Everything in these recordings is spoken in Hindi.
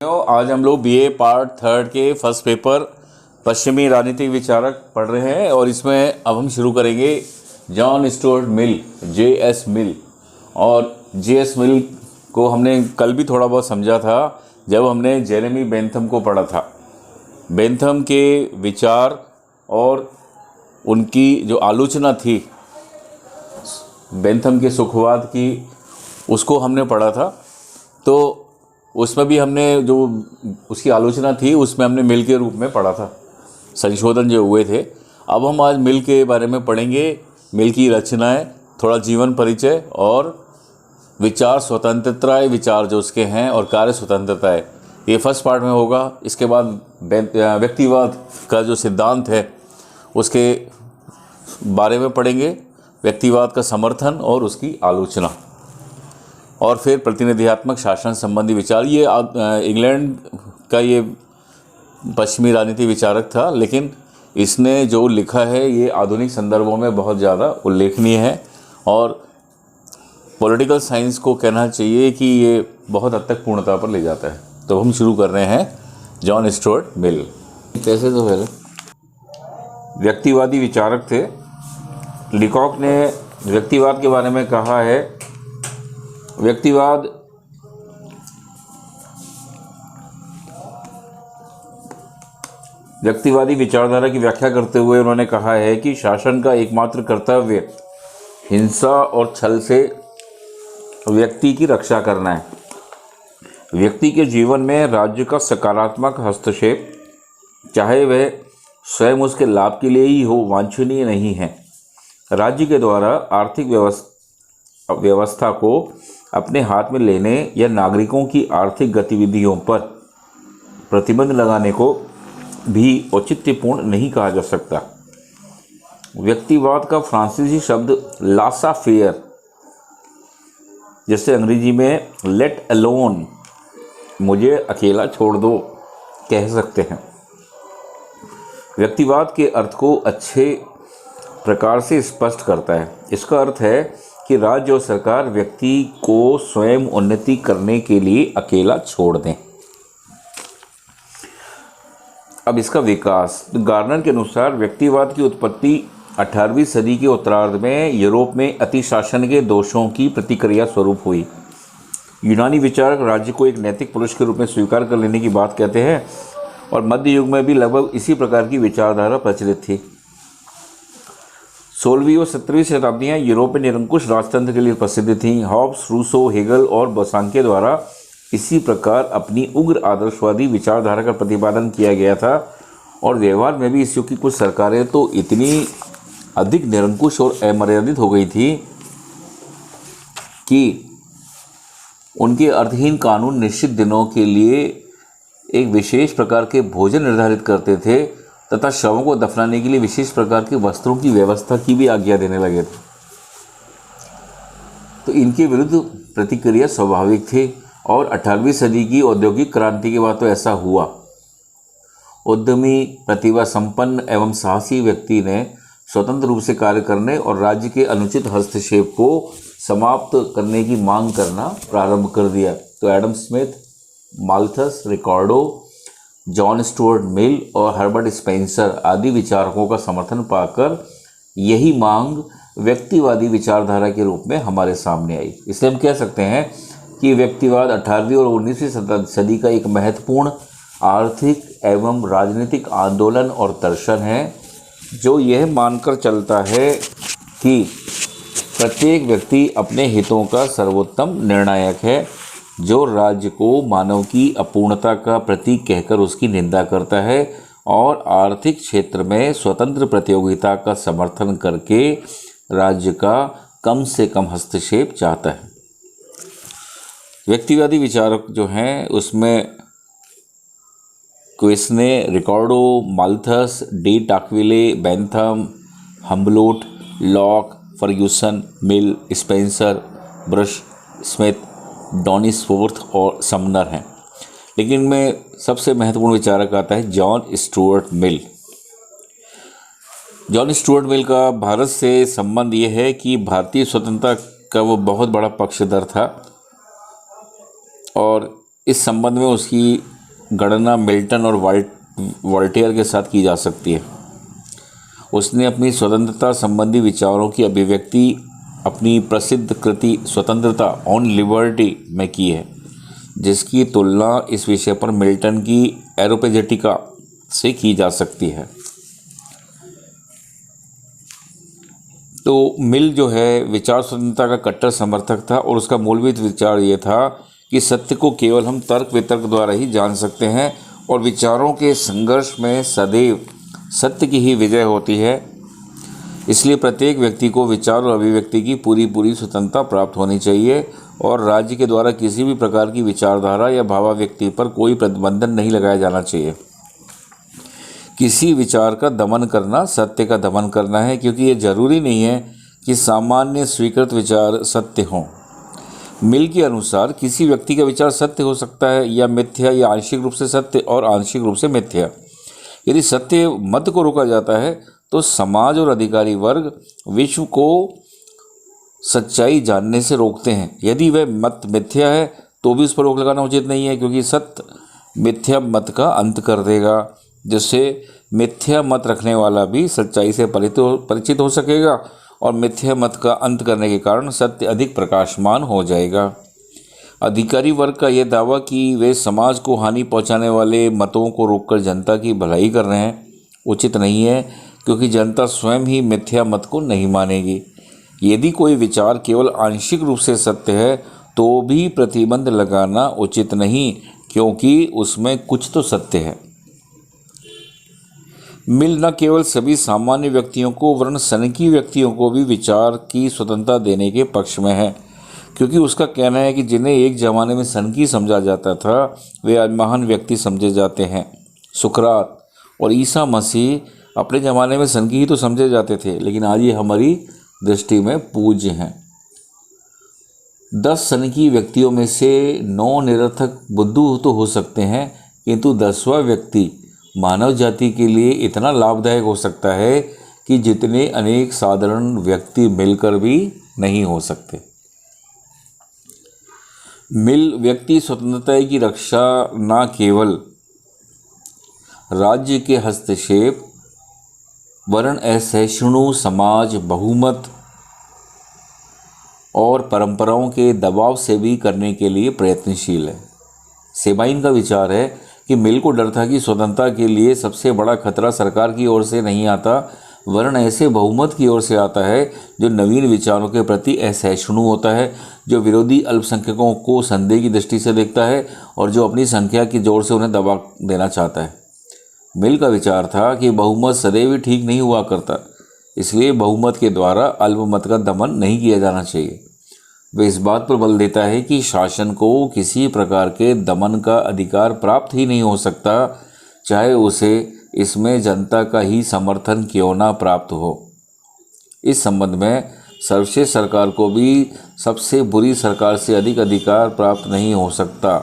आज हम लोग बीए पार्ट थर्ड के फर्स्ट पेपर पश्चिमी राजनीतिक विचारक पढ़ रहे हैं और इसमें अब हम शुरू करेंगे जॉन स्टुअर्ट मिल, जेएस मिल। और जेएस मिल को हमने कल भी थोड़ा बहुत समझा था जब हमने जेरेमी बेंथम को पढ़ा था। बेंथम के विचार और उनकी जो आलोचना थी बेंथम के सुखवाद की, उसको हमने पढ़ा था। तो उसमें भी हमने जो उसकी आलोचना थी उसमें हमने मिल के रूप में पढ़ा था, संशोधन जो हुए थे। अब हम आज मिल के बारे में पढ़ेंगे, मिल की रचनाएं, थोड़ा जीवन परिचय और विचार स्वतंत्रताएं, विचार जो उसके हैं और कार्य स्वतंत्रताएं, ये फर्स्ट पार्ट में होगा। इसके बाद व्यक्तिवाद का जो सिद्धांत है उसके बारे में पढ़ेंगे, व्यक्तिवाद का समर्थन और उसकी आलोचना, और फिर प्रतिनिधियात्मक शासन संबंधी विचार। ये इंग्लैंड का ये पश्चिमी राजनीति विचारक था, लेकिन इसने जो लिखा है ये आधुनिक संदर्भों में बहुत ज़्यादा उल्लेखनीय है और पॉलिटिकल साइंस को कहना चाहिए कि ये बहुत हद तक पूर्णता पर ले जाता है। तो हम शुरू कर रहे हैं जॉन स्टुअर्ट मिल। कैसे तो पहले व्यक्तिवादी विचारक थे। लिकॉक ने व्यक्तिवाद के बारे में कहा है, व्यक्तिवादी विचारधारा की व्याख्या करते हुए उन्होंने कहा है कि शासन का एकमात्र कर्तव्य हिंसा और छल से व्यक्ति की रक्षा करना है। व्यक्ति के जीवन में राज्य का सकारात्मक हस्तक्षेप, चाहे वह स्वयं उसके लाभ के लिए ही हो, वांछनीय नहीं है। राज्य के द्वारा आर्थिक व्यवस्था को अपने हाथ में लेने या नागरिकों की आर्थिक गतिविधियों पर प्रतिबंध लगाने को भी औचित्यपूर्ण नहीं कहा जा सकता। व्यक्तिवाद का फ्रांसीसी शब्द लासा फेयर, जैसे अंग्रेजी में लेट अलोन, मुझे अकेला छोड़ दो, कह सकते हैं। व्यक्तिवाद के अर्थ को अच्छे प्रकार से स्पष्ट करता है। इसका अर्थ है कि राज्य और सरकार व्यक्ति को स्वयं उन्नति करने के लिए अकेला छोड़ दें। अब इसका विकास, गार्नर के अनुसार व्यक्तिवाद की उत्पत्ति 18वीं सदी के उत्तरार्ध में यूरोप में अतिशासन के दोषों की प्रतिक्रिया स्वरूप हुई। यूनानी विचारक राज्य को एक नैतिक पुरुष के रूप में स्वीकार कर लेने की बात कहते हैं और मध्य युग में भी लगभग इसी प्रकार की विचारधारा प्रचलित थी। 16वीं और 17वीं शताब्दियाँ यूरोप में निरंकुश राजतंत्र के लिए प्रसिद्ध थीं। हॉब्स, रूसो, हेगल और बोसांके द्वारा इसी प्रकार अपनी उग्र आदर्शवादी विचारधारा का प्रतिपादन किया गया था और व्यवहार में भी इस युग की कुछ सरकारें तो इतनी अधिक निरंकुश और अमर्यादित हो गई थी कि उनके अर्थहीन कानून निश्चित दिनों के लिए एक विशेष प्रकार के भोजन निर्धारित करते थे तथा शवों को दफनाने के लिए विशेष प्रकार के वस्त्रों की व्यवस्था की भी आज्ञा देने लगे थे। तो इनके विरुद्ध प्रतिक्रिया स्वाभाविक थी और 18वीं सदी की औद्योगिक क्रांति के बाद तो ऐसा हुआ। उद्यमी, प्रतिभा संपन्न एवं साहसी व्यक्ति ने स्वतंत्र रूप से कार्य करने और राज्य के अनुचित हस्तक्षेप को समाप्त करने की मांग करना प्रारंभ कर दिया। तो एडम स्मिथ, माल्थस, रिकार्डो, जॉन स्टुअर्ट मिल और हर्बर्ट स्पेंसर आदि विचारकों का समर्थन पाकर यही मांग व्यक्तिवादी विचारधारा के रूप में हमारे सामने आई। इसलिए हम कह सकते हैं कि व्यक्तिवाद 18वीं और 19वीं सदी का एक महत्वपूर्ण आर्थिक एवं राजनीतिक आंदोलन और दर्शन है जो यह मानकर चलता है कि प्रत्येक व्यक्ति अपने हितों का सर्वोत्तम निर्णायक है, जो राज्य को मानव की अपूर्णता का प्रतीक कहकर उसकी निंदा करता है और आर्थिक क्षेत्र में स्वतंत्र प्रतियोगिता का समर्थन करके राज्य का कम से कम हस्तक्षेप चाहता है। व्यक्तिवादी विचारक जो हैं उसमें Quesnay, Ricardo, Malthus, de Tocqueville, Bentham, Humboldt, Locke, Ferguson, Mill, Spencer, ब्रश, स्मिथ, डॉनिसफोर्थ और समनर हैं। लेकिन इनमें सबसे महत्वपूर्ण विचारक आता है John Stuart Mill. John Stuart Mill का भारत से संबंध ये है कि भारतीय स्वतंत्रता का वो बहुत बड़ा पक्षधर था और इस संबंध में उसकी गणना मिल्टन और वॉल्टेयर के साथ की जा सकती है। उसने अपनी स्वतंत्रता संबंधी विचारों की अभिव्यक्ति अपनी प्रसिद्ध कृति स्वतंत्रता ऑन लिबर्टी में की है, जिसकी तुलना इस विषय पर मिल्टन की एरोपेजेटिका से की जा सकती है। तो मिल जो है विचार स्वतंत्रता का कट्टर समर्थक था और उसका मूलभूत विचार ये था कि सत्य को केवल हम तर्क वितर्क द्वारा ही जान सकते हैं और विचारों के संघर्ष में सदैव सत्य की ही विजय होती है। इसलिए प्रत्येक व्यक्ति को विचार और अभिव्यक्ति की पूरी स्वतंत्रता प्राप्त होनी चाहिए और राज्य के द्वारा किसी भी प्रकार की विचारधारा या भावाव्यक्ति पर कोई प्रतिबंधन नहीं लगाया जाना चाहिए। किसी विचार का दमन करना सत्य का दमन करना है, क्योंकि ये जरूरी नहीं है कि सामान्य स्वीकृत विचार सत्य हों। मिल के अनुसार किसी व्यक्ति का विचार सत्य हो सकता है या मिथ्या, या आंशिक रूप से सत्य और आंशिक रूप से मिथ्या। यदि सत्य मत को रोका जाता है तो समाज और अधिकारी वर्ग विश्व को सच्चाई जानने से रोकते हैं। यदि वह मत मिथ्या है तो भी उस पर रोक लगाना उचित नहीं है, क्योंकि सत्य मिथ्या मत का अंत कर देगा, जिससे मिथ्या मत रखने वाला भी सच्चाई से परिचित हो सकेगा और मिथ्या मत का अंत करने के कारण सत्य अधिक प्रकाशमान हो जाएगा। अधिकारी वर्ग का यह दावा कि वे समाज को हानि पहुंचाने वाले मतों को रोककर जनता की भलाई कर रहे हैं उचित नहीं है, क्योंकि जनता स्वयं ही मिथ्या मत को नहीं मानेगी। यदि कोई विचार केवल आंशिक रूप से सत्य है तो भी प्रतिबंध लगाना उचित नहीं, क्योंकि उसमें कुछ तो सत्य है। मिल न केवल सभी सामान्य व्यक्तियों को वरन सनकी व्यक्तियों को भी विचार की स्वतंत्रता देने के पक्ष में है, क्योंकि उसका कहना है कि जिन्हें एक ज़माने में सनकी समझा जाता था वे आज महान व्यक्ति समझे जाते हैं। सुकरात और ईसा मसीह अपने ज़माने में सनकी ही तो समझे जाते थे, लेकिन आज ये हमारी दृष्टि में पूज्य हैं। 10 सनकी व्यक्तियों में से 9 निरर्थक बुद्धू तो हो सकते हैं, किंतु 10वां व्यक्ति मानव जाति के लिए इतना लाभदायक हो सकता है कि जितने अनेक साधारण व्यक्ति मिलकर भी नहीं हो सकते। मिल व्यक्ति स्वतंत्रता की रक्षा न केवल राज्य के हस्तक्षेप वरन असहिष्णु समाज बहुमत और परंपराओं के दबाव से भी करने के लिए प्रयत्नशील है। सेबाइन का विचार है कि मिल को डर था कि स्वतंत्रता के लिए सबसे बड़ा खतरा सरकार की ओर से नहीं आता वरन ऐसे बहुमत की ओर से आता है जो नवीन विचारों के प्रति असहिष्णु होता है, जो विरोधी अल्पसंख्यकों को संदेह की दृष्टि से देखता है और जो अपनी संख्या की जोर से उन्हें दबा देना चाहता है। मिल का विचार था कि बहुमत सदैव ठीक नहीं हुआ करता, इसलिए बहुमत के द्वारा अल्पमत का दमन नहीं किया जाना चाहिए। वह इस बात पर बल देता है कि शासन को किसी प्रकार के दमन का अधिकार प्राप्त ही नहीं हो सकता, चाहे उसे इसमें जनता का ही समर्थन क्यों ना प्राप्त हो। इस संबंध में सर्वश्रेष्ठ सरकार को भी सबसे बुरी सरकार से अधिक अधिकार प्राप्त नहीं हो सकता।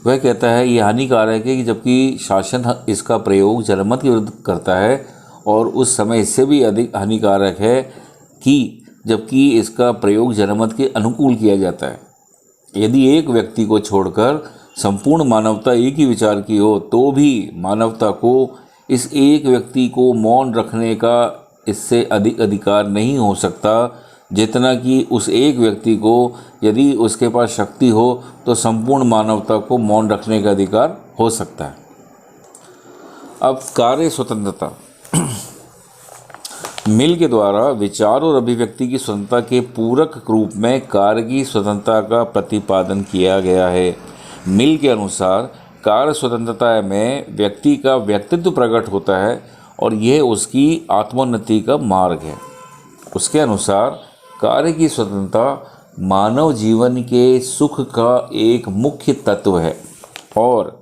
वह कहता है यह हानिकारक है कि जबकि शासन इसका प्रयोग जनमत के विरुद्ध करता है, और उस समय इससे भी अधिक हानिकारक है कि जबकि इसका प्रयोग जनमत के अनुकूल किया जाता है। यदि एक व्यक्ति को छोड़कर संपूर्ण मानवता एक ही विचार की हो तो भी मानवता को इस एक व्यक्ति को मौन रखने का इससे अधिक अधिकार नहीं हो सकता जितना कि उस एक व्यक्ति को, यदि उसके पास शक्ति हो तो संपूर्ण मानवता को मौन रखने का अधिकार हो सकता है। अब कार्य स्वतंत्रता। मिल के द्वारा विचार और अभिव्यक्ति की स्वतंत्रता के पूरक रूप में कार्य की स्वतंत्रता का प्रतिपादन किया गया है। मिल के अनुसार कार्य स्वतंत्रता में व्यक्ति का व्यक्तित्व प्रकट होता है और यह उसकी आत्मोन्नति का मार्ग है। उसके अनुसार कार्य की स्वतंत्रता मानव जीवन के सुख का एक मुख्य तत्व है और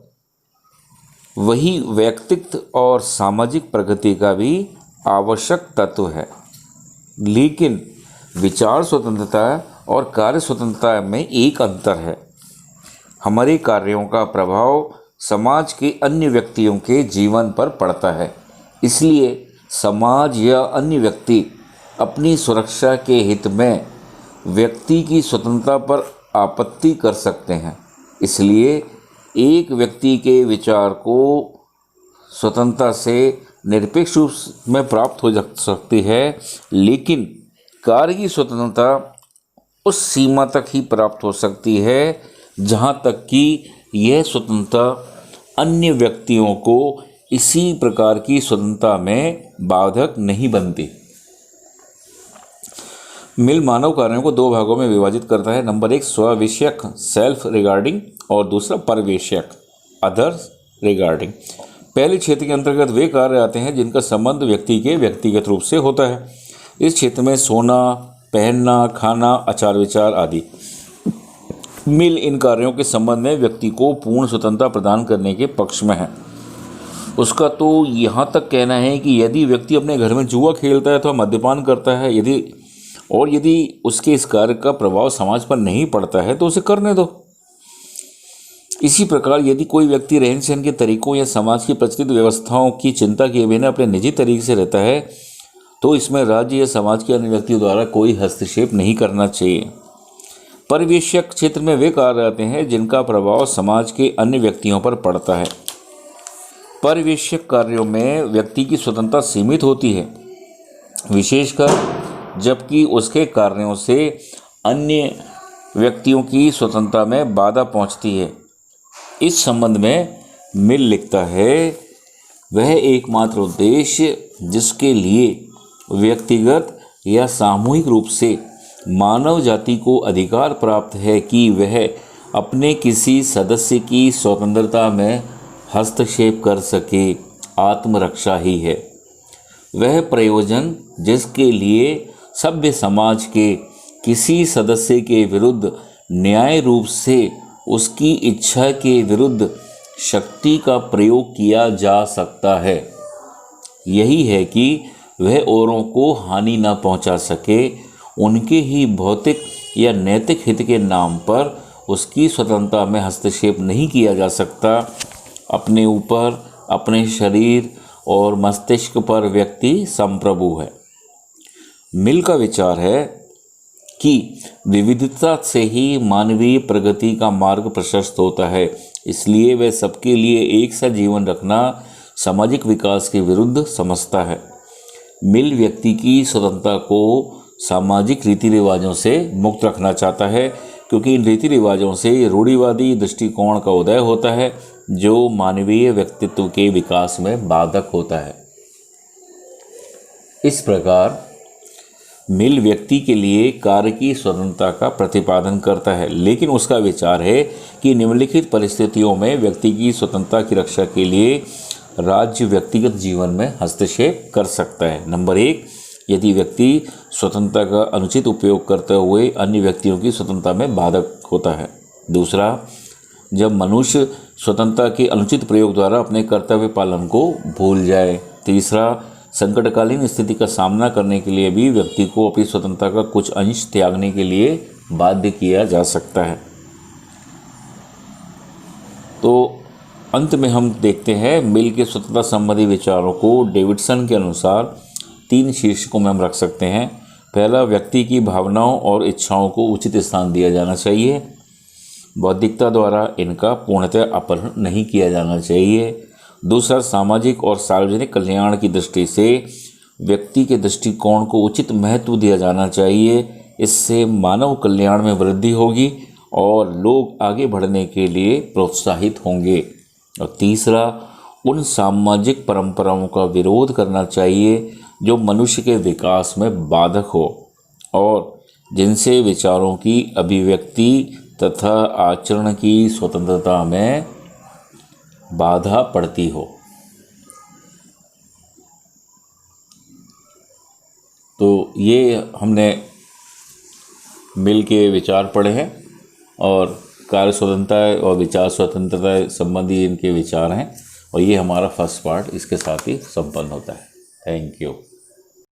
वही व्यक्तित्व और सामाजिक प्रगति का भी आवश्यक तत्व है। लेकिन विचार स्वतंत्रता और कार्य स्वतंत्रता में एक अंतर है। हमारे कार्यों का प्रभाव समाज के अन्य व्यक्तियों के जीवन पर पड़ता है, इसलिए समाज या अन्य व्यक्ति अपनी सुरक्षा के हित में व्यक्ति की स्वतंत्रता पर आपत्ति कर सकते हैं। इसलिए एक व्यक्ति के विचार को स्वतंत्रता से निरपेक्ष रूप में प्राप्त हो सकती है, लेकिन कार्य की स्वतंत्रता उस सीमा तक ही प्राप्त हो सकती है जहाँ तक कि यह स्वतंत्रता अन्य व्यक्तियों को इसी प्रकार की स्वतंत्रता में बाधक नहीं बनती। मिल मानव कार्यों को दो भागों में विभाजित करता है। नंबर 1 स्वविषयक सेल्फ रिगार्डिंग और दूसरा परविषयक अदर्स रिगार्डिंग। पहले क्षेत्र के अंतर्गत वे कार्य आते हैं जिनका संबंध व्यक्ति के व्यक्तिगत रूप से होता है। इस क्षेत्र में सोना, पहनना, खाना, आचार विचार आदि। मिल इन कार्यों के संबंध में व्यक्ति को पूर्ण स्वतंत्रता प्रदान करने के पक्ष में है। उसका तो यहाँ तक कहना है कि यदि व्यक्ति अपने घर में जुआ खेलता है, तो मद्यपान करता है, यदि उसके इस कार्य का प्रभाव समाज पर नहीं पड़ता है तो उसे करने दो। इसी प्रकार यदि कोई व्यक्ति रहन सहन के तरीकों या समाज की प्रचलित व्यवस्थाओं की चिंता किए बिना अपने निजी तरीके से रहता है, तो इसमें राज्य या समाज के अन्य व्यक्तियों द्वारा कोई हस्तक्षेप नहीं करना चाहिए। परिवेशक क्षेत्र में वे कार्य आते हैं जिनका प्रभाव समाज के अन्य व्यक्तियों पर पड़ता है। परिवेशक कार्यों में व्यक्ति की स्वतंत्रता सीमित होती है, विशेषकर जबकि उसके कार्यों से अन्य व्यक्तियों की स्वतंत्रता में बाधा पहुंचती है। इस संबंध में मिल लिखता है, वह एकमात्र उद्देश्य जिसके लिए व्यक्तिगत या सामूहिक रूप से मानव जाति को अधिकार प्राप्त है कि वह अपने किसी सदस्य की स्वतंत्रता में हस्तक्षेप कर सके, आत्मरक्षा ही है। वह प्रयोजन जिसके लिए सभ्य समाज के किसी सदस्य के विरुद्ध न्याय रूप से उसकी इच्छा के विरुद्ध शक्ति का प्रयोग किया जा सकता है, यही है कि वह औरों को हानि न पहुंचा सके, उनके ही भौतिक या नैतिक हित के नाम पर उसकी स्वतंत्रता में हस्तक्षेप नहीं किया जा सकता। अपने ऊपर, अपने शरीर और मस्तिष्क पर व्यक्ति संप्रभु है। मिल का विचार है कि विविधता से ही मानवीय प्रगति का मार्ग प्रशस्त होता है, इसलिए वह सबके लिए एक सा जीवन रखना सामाजिक विकास के विरुद्ध समझता है। मिल व्यक्ति की स्वतंत्रता को सामाजिक रीति रिवाजों से मुक्त रखना चाहता है, क्योंकि इन रीति रिवाजों से रूढ़िवादी दृष्टिकोण का उदय होता है जो मानवीय व्यक्तित्व के विकास में बाधक होता है। इस प्रकार मिल व्यक्ति के लिए कार्य की स्वतंत्रता का प्रतिपादन करता है, लेकिन उसका विचार है कि निम्नलिखित परिस्थितियों में व्यक्ति की स्वतंत्रता की रक्षा के लिए राज्य व्यक्तिगत जीवन में हस्तक्षेप कर सकता है। नंबर 1, यदि व्यक्ति स्वतंत्रता का अनुचित उपयोग करते हुए अन्य व्यक्तियों की स्वतंत्रता में बाधक होता है। दूसरा, जब मनुष्य स्वतंत्रता के अनुचित प्रयोग द्वारा अपने कर्तव्य पालन को भूल जाए। तीसरा, संकटकालीन स्थिति का सामना करने के लिए भी व्यक्ति को अपनी स्वतंत्रता का कुछ अंश त्यागने के लिए बाध्य किया जा सकता है। तो अंत में हम देखते हैं मिल के स्वतंत्रता संबंधी विचारों को डेविडसन के अनुसार 3 शीर्षकों में हम रख सकते हैं। पहला, व्यक्ति की भावनाओं और इच्छाओं को उचित स्थान दिया जाना चाहिए। बौद्धिकता द्वारा इनका पूर्णतः अपहरण नहीं किया जाना चाहिए। दूसरा, सामाजिक और सार्वजनिक कल्याण की दृष्टि से व्यक्ति के दृष्टिकोण को उचित महत्व दिया जाना चाहिए। इससे मानव कल्याण में वृद्धि होगी और लोग आगे बढ़ने के लिए प्रोत्साहित होंगे। और तीसरा, उन सामाजिक परंपराओं का विरोध करना चाहिए जो मनुष्य के विकास में बाधक हो और जिनसे विचारों की अभिव्यक्ति तथा आचरण की स्वतंत्रता में बाधा पड़ती हो। तो ये हमने मिल के विचार पढ़े हैं और कार्य स्वतंत्रता और विचार स्वतंत्रता संबंधी इनके विचार हैं, और ये हमारा फर्स्ट पार्ट इसके साथ ही संपन्न होता है। Thank you.